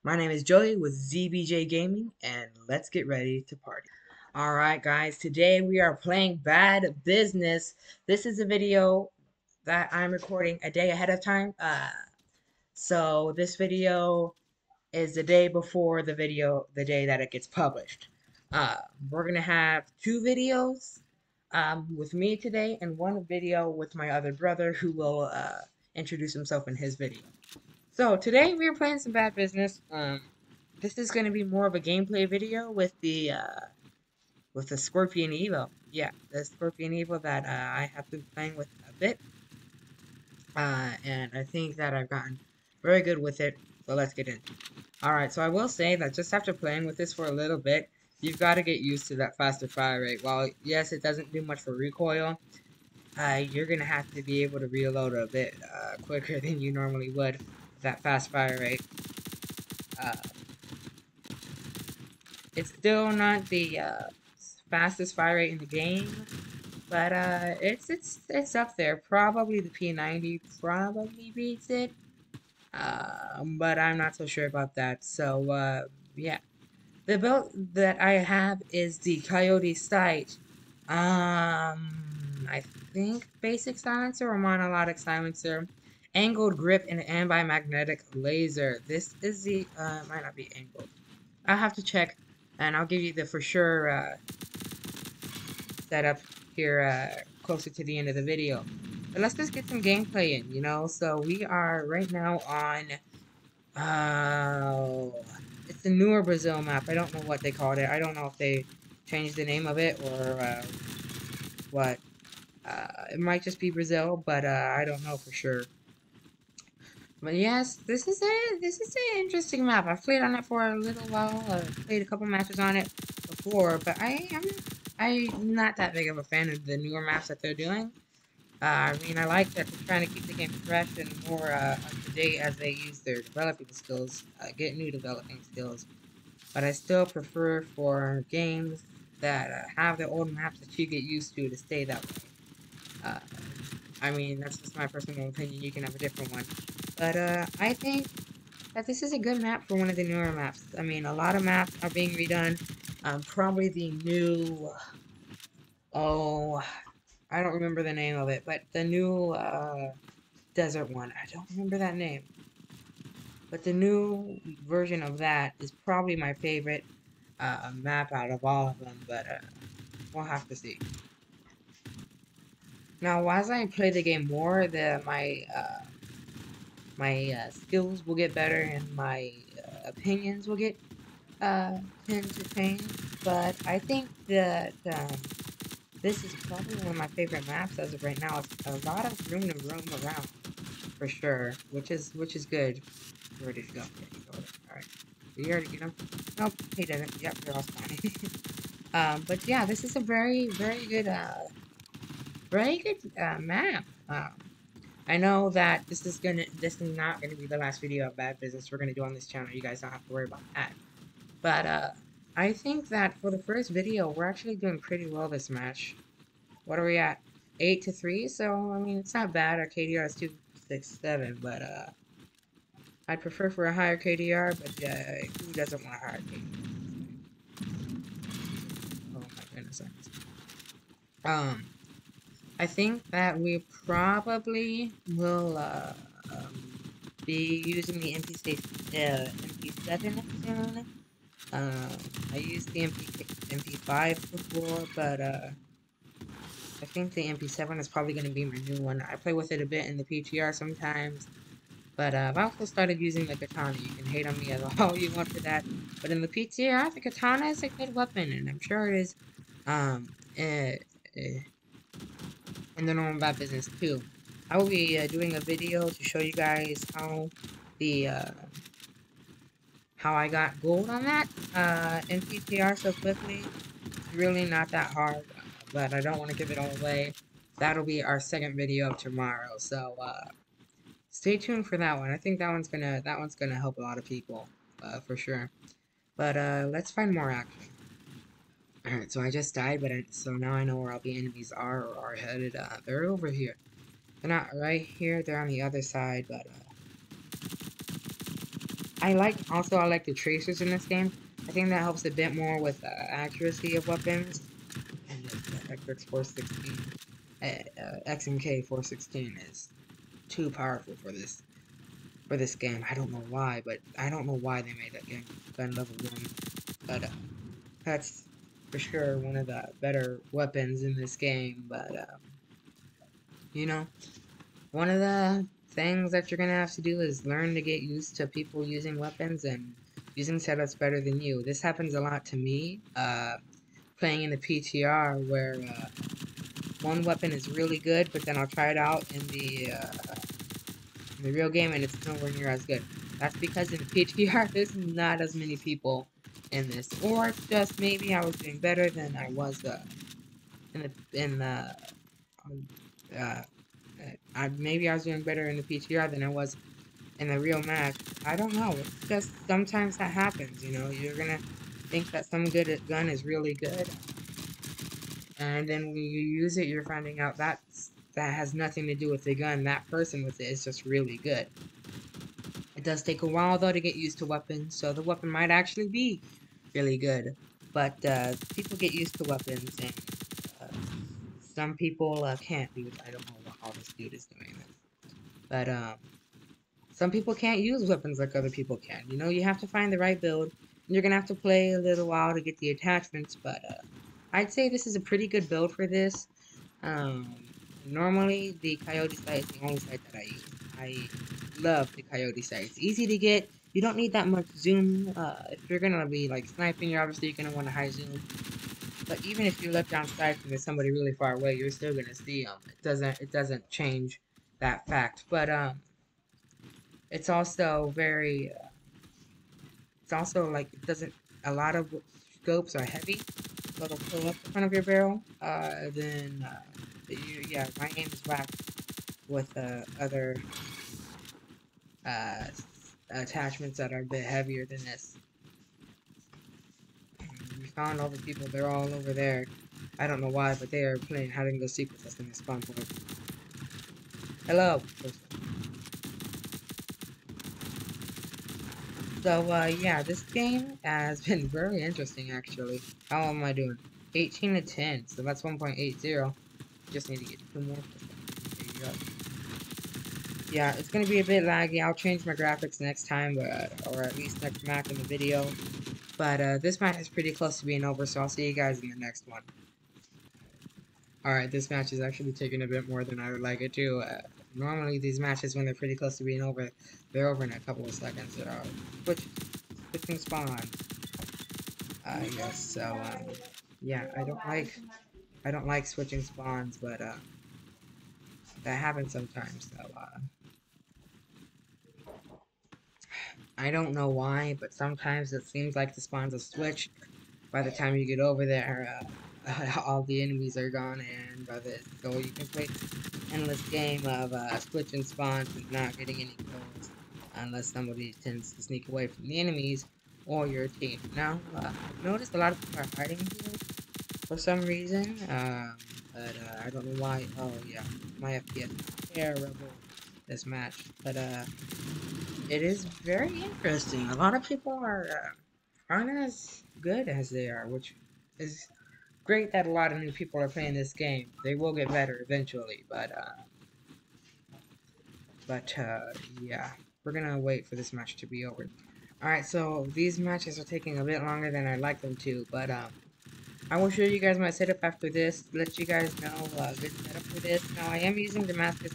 My name is Joey with ZBJ Gaming, and let's get ready to party. Alright guys, today we are playing Bad Business. This is a video that I'm recording a day ahead of time. So this video is the day before the day that it gets published. Uh, we're going to have two videos with me today and one video with my other brother who will introduce himself in his video. So today we are playing some Bad Business. This is going to be more of a gameplay video with the Scorpion Evo. Yeah, the Scorpion Evo that I have been playing with a bit, and I think that I've gotten very good with it. So let's get in. All right, so I will say that just after playing with this for a little bit, you've got to get used to that faster fire rate. While yes, it doesn't do much for recoil, you're gonna have to be able to reload a bit quicker than you normally would with that fast fire rate. Uh, It's still not the fastest fire rate in the game, but it's up there. Probably the P90 probably beats it, but I'm not so sure about that. So yeah, the build that I have is the Coyote Sight. I think basic silencer or monolithic silencer, angled grip and anti-magnetic laser. This is the might not be angled. I'll have to check, and I'll give you the for sure setup here closer to the end of the video. But let's just get some gameplay in, you know? So we are right now on, it's the newer Brazil map. I don't know what they called it. I don't know if they changed the name of it or what. It might just be Brazil, but I don't know for sure. But yes, this is an interesting map. I've played on it for a little while. I've played a couple matches on it before, but I'm not that big of a fan of the newer maps that they're doing. I mean, I like that they're trying to keep the game fresh and more up to date as they use their developing skills, get new developing skills. But I still prefer for games that have the old maps that you get used to stay that way. Uh, I mean, that's just my personal opinion. You can have a different one. But I think that this is a good map for one of the newer maps. I mean, a lot of maps are being redone. Probably the new, oh, I don't remember the name of it, but the new desert one. I don't remember that name. But the new version of that is probably my favorite map out of all of them, but we'll have to see. Now, as I play the game more, my skills will get better and my opinions will get tend to change. But I think that this is probably one of my favorite maps as of right now. It's a lot of room to roam around for sure, which is good. Where did he go? Yeah, he go. All right. Did you already get him? Nope, he didn't. Yep, they're all spawning. But yeah, this is a very good map. I know that this is not gonna be the last video of Bad Business we're gonna do on this channel. You guys don't have to worry about that. But I think that for the first video, we're actually doing pretty well this match. What are we at? 8-3. So I mean, it's not bad. Our KDR is 267, but I'd prefer for a higher KDR. But who doesn't want a higher KDR? Oh my goodness. I think that we probably will be using the MP7 soon. I used the MP5 before, but I think the MP7 is probably going to be my new one. I play with it a bit in the PTR sometimes, but I've also started using the katana. You can hate on me as all you want for that, but in the PTR, the katana is a good weapon, and I'm sure it is in the normal Bad Business too. I will be doing a video to show you guys how the how I got gold on that in PTR so quickly. It's really not that hard, but I don't want to give it all away. That'll be our second video of tomorrow, so stay tuned for that one. I think that one's gonna help a lot of people for sure. But let's find more action. Alright, so I just died, but so now I know where all the enemies are or are headed. They're over here. They're not right here. They're on the other side, but I like the tracers in this game. I think that helps a bit more with accuracy of weapons. And the Xbox 416, XMK 416 is too powerful for this game. I don't know why, but I don't know why they made that game gun level 1. But that's for sure one of the better weapons in this game. But you know, one of the things that you're gonna have to do is learn to get used to people using weapons and using setups better than you. This happens a lot to me, playing in the PTR where one weapon is really good, but then I'll try it out in the real game and it's nowhere near as good. That's because in the PTR there's not as many people in this, or it's just maybe I was doing better than I was in the um, uh, maybe I was doing better in the PTR than I was in the real match. I don't know. It's just sometimes that happens. You know, you're gonna think that some good gun is really good, and then when you use it, you're finding out that has nothing to do with the gun. That person with it is just really good. It does take a while though to get used to weapons, so the weapon might actually be really good. But people get used to weapons, and uh, some people can't. Dude, I don't know how this dude is doing this, but some people can't use weapons like other people can. You know, you have to find the right build. You're gonna have to play a little while to get the attachments, but I'd say this is a pretty good build for this. Um, Normally, the Coyote site is the only site that I use. I love the Coyote site. It's easy to get. You don't need that much zoom. If you're gonna be like sniping, you're obviously gonna want a high zoom. But even if you look down sight and there's somebody really far away, you're still gonna see them. It doesn't change that fact. But it's also very it's also like it doesn't a lot of scopes are heavy, so they'll pull up the front of your barrel. Then yeah, my aim is whack with other uh, attachments that are a bit heavier than this. We found all the people; they're all over there. I don't know why, but they are playing hide and go seek with us in the spawn point. Hello. So yeah, this game has been very interesting actually. How am I doing? 18 to 10, so that's 1.80. Just need to get 2 more. There you go. Yeah, it's gonna be a bit laggy. I'll change my graphics next time, or at least next map in the video. But this match is pretty close to being over, so I'll see you guys in the next one. Alright, this match is actually taking a bit more than I would like it to. Normally these matches, when they're pretty close to being over, they're over in a couple of seconds. Switching spawn. Yes, so, yeah, I don't like switching spawns, but, that happens sometimes, so, I don't know why, but sometimes it seems like the spawns will switch. By the time you get over there, all the enemies are gone, and so you can play endless game of switching spawns and not getting any kills, unless somebody tends to sneak away from the enemies or your team. Now, I've noticed a lot of people are hiding here for some reason, but I don't know why. Oh yeah, my FPS is terrible this match, but it is very interesting. A lot of people aren't as good as they are, which is great that a lot of new people are playing this game. They will get better eventually, but yeah, we're gonna wait for this match to be over. Alright, so these matches are taking a bit longer than I'd like them to, but I will show you guys my setup after this, let you guys know good setup for this. Now I am using Damascus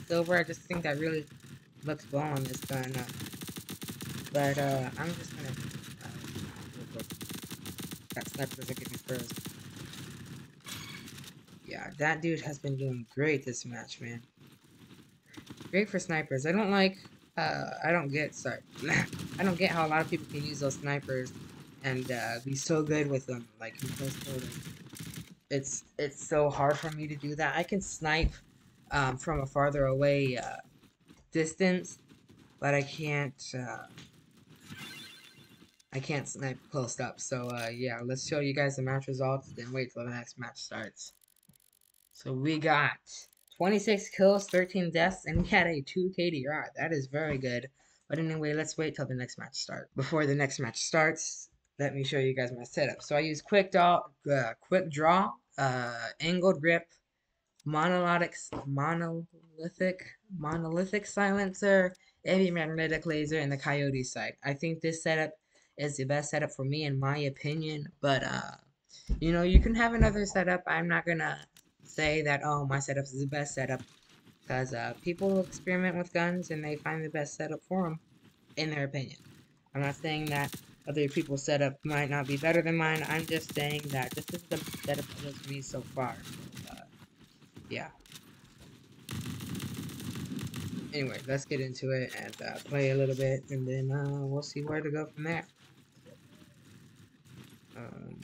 Silver. I just think that really looks well on this gun, but I'm just gonna real quick. That sniper doesn't get me first. Yeah, that dude has been doing great this match, man. Great for snipers. I don't get, sorry. I don't get how a lot of people can use those snipers and be so good with them, like in close quarters. It's so hard for me to do that. I can snipe from a farther away distance, but I can't snipe close up. So yeah, let's show you guys the match results, then wait till the next match starts. So we got 26 kills, 13 deaths, and we had a 2 KDR. That is very good But anyway, let's wait till the next match starts. Before the next match starts, let me show you guys my setup. So I use quick draw, angled grip, monolithic silencer, heavy magnetic laser, and the coyote sight. I think this setup is the best setup for me in my opinion, but you know, you can have another setup. I'm not gonna say that, oh, my setup is the best setup, because people experiment with guns and they find the best setup for them in their opinion. I'm not saying that other people's setup might not be better than mine. I'm just saying that this is the setup that works for me so far. So, yeah. Anyway, let's get into it and play a little bit, and then we'll see where to go from there. Um,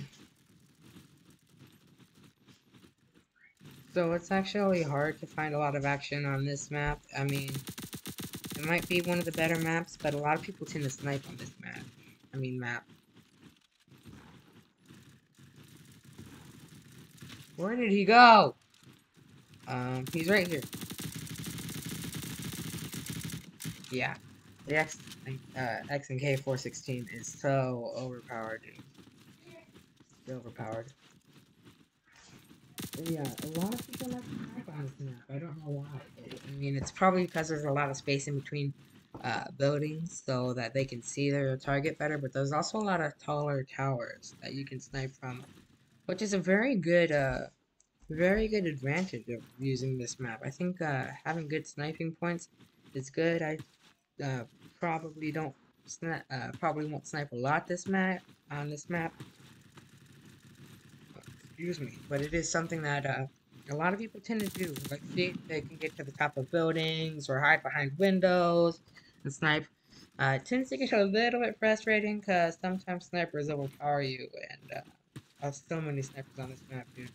so it's actually hard to find a lot of action on this map. I mean, it might be one of the better maps, but a lot of people tend to snipe on this map. Where did he go? He's right here. Yeah, the X and K 416 is so overpowered, dude. So overpowered. But yeah, a lot of people like to snipe on this map. I don't know why. I mean, it's probably because there's a lot of space in between buildings so that they can see their target better, but there's also a lot of taller towers that you can snipe from, which is a very good advantage of using this map. I think having good sniping points is good. I probably won't snipe a lot on this map. Excuse me, but it is something that a lot of people tend to do. Like, see, they can get to the top of buildings or hide behind windows and snipe. It tends to get a little bit frustrating because sometimes snipers overpower you, and there's so many snipers on this map, dude.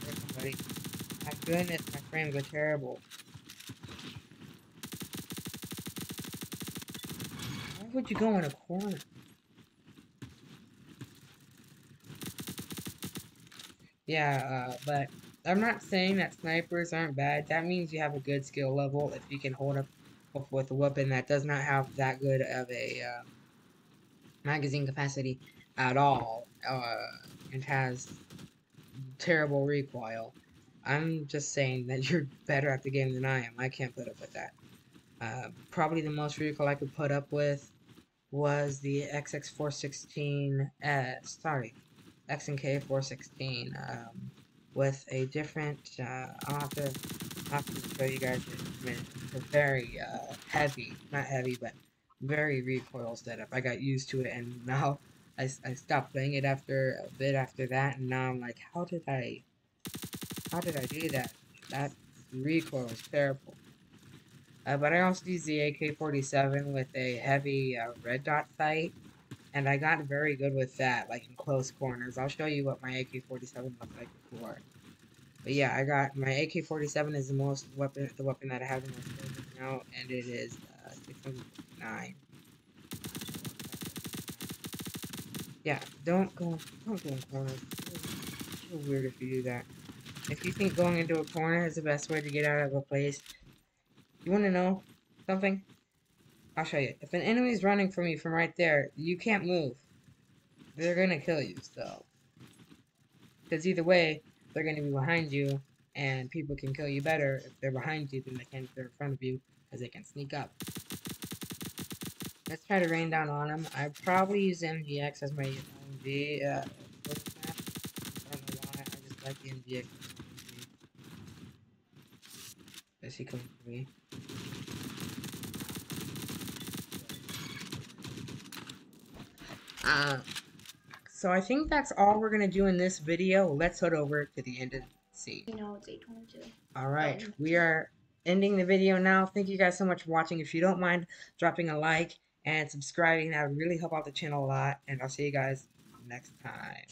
There's somebody. My goodness, my frames are terrible. Why would you go in a corner? Yeah, but I'm not saying that snipers aren't bad. That means you have a good skill level if you can hold up with a weapon that does not have that good of a magazine capacity at all, and has terrible recoil. I'm just saying that you're better at the game than I am. I can't put up with that. Probably the most recoil I could put up with was the XX416, X&K 416, with a different, I'll have to show you guys in a minute. It's a very, not heavy, but very recoil setup. I got used to it, and now I stopped playing it after a bit after that, and now I'm like, how did I do that? That recoil is terrible. But I also use the AK-47 with a heavy red dot sight, and I got very good with that, like in close corners. I'll show you what my AK-47 looked like before. But yeah, I got my AK-47 is the weapon that I have the most kills right now, and it is 659. Yeah, don't go in corners. It's so weird if you do that. If you think going into a corner is the best way to get out of a place, you want to know something? I'll show you. If an enemy's running from you from right there, you can't move. They're gonna kill you, so. Because either way, they're gonna be behind you, and people can kill you better if they're behind you than they can if they're in front of you, because they can sneak up. Let's try to rain down on them. I probably use MGX as my OMG for this map. I don't know why, I just like the MGX. Is he coming for me? So I think that's all we're gonna do in this video. Let's head over to the end of the scene. You know, it's 8:22. Alright, we are ending the video now. Thank you guys so much for watching. If you don't mind dropping a like and subscribing, that would really help out the channel a lot. And I'll see you guys next time.